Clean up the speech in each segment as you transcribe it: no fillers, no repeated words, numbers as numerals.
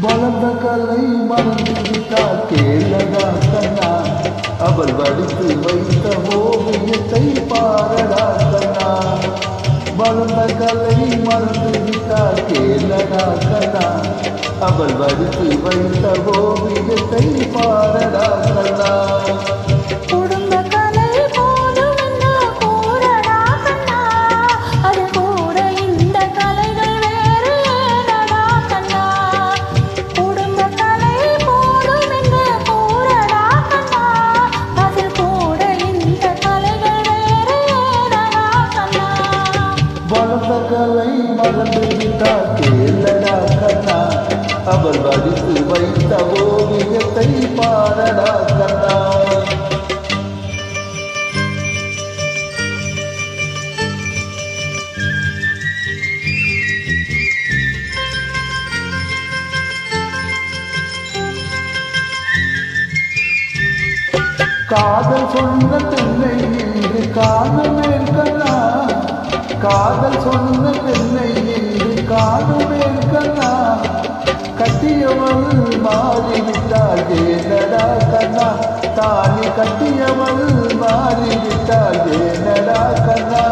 வளர்ந்த கலை மறந்து விட்டால் கேளடா கண்ணா, அவள் வடித்து வைத்த ஓவியத்தை பாரடா கண்ணா. வளர்ந்த கலை மறந்து விட்டால் கேளடா கண்ணா, அவள் வடித்து வைத்த ஓவியத்தை பாரடா கண்ணா. கலை மறந்து விட்டால் கேளடா கண்ணா, அவள் வடித்து வைத்த ஓவியத்தை பாரடா கண்ணா. காதல் சொன்ன தென்னை இன்று காணுமேல் கண்ணா, காதல் சொன்ன பெண்ணை என்று காணுமேல் கண்ணா. கட்டியவள் மாறிவிட்டாள் ஏனடா கண்ணா, தாலி கட்டியவள் மாறிவிட்டாள் ஏனடா கண்ணா.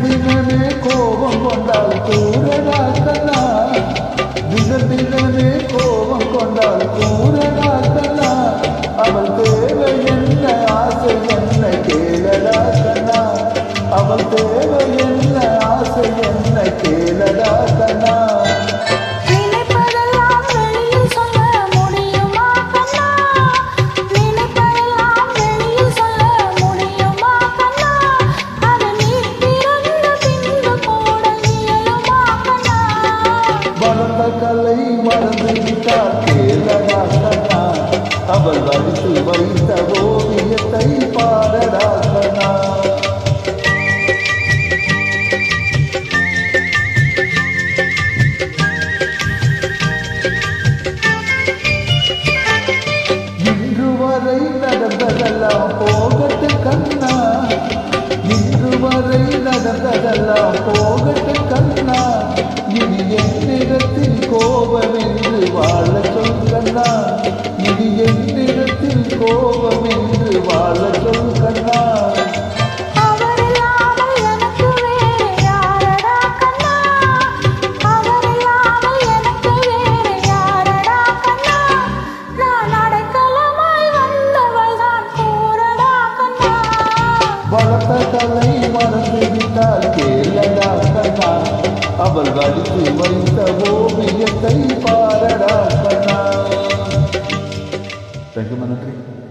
தினமே கோபம் கொண்டால் கூறடா கண்ணா, தினமே கோபம் கொண்டால் கூறடா கண்ணா. அவள் தேவை என்ன ஆசை என்ன கேளடா கண்ணா, அவள் தேவை என்ன ஆசை என்ன கேளடா கண்ணா. கலை மறந்து விட்டால் கேளடா கண்ணா, அவள் வடித்து வைத்த ஓவியத்தை பாரடா கண்ணா. இன்று வரை நடந்ததெல்லாம் போகட்டு கண்ணா, இன்று வரை நடந்ததெல்லாம் போகட்டு கண்ணா. இனி என்னிடத்தில் கோபம் என்று வாழ சொல் கண்ணா, இனி என்னிடத்தில் கோபம் என்று வாழ சொல் கண்ணா. வளர்த்த கலை மறந்து விட்டால் கேளடா கண்ணா, அவள் வடித்து வைத்த ஓவியத்தை பாரடா கண்ணா. நன்றி.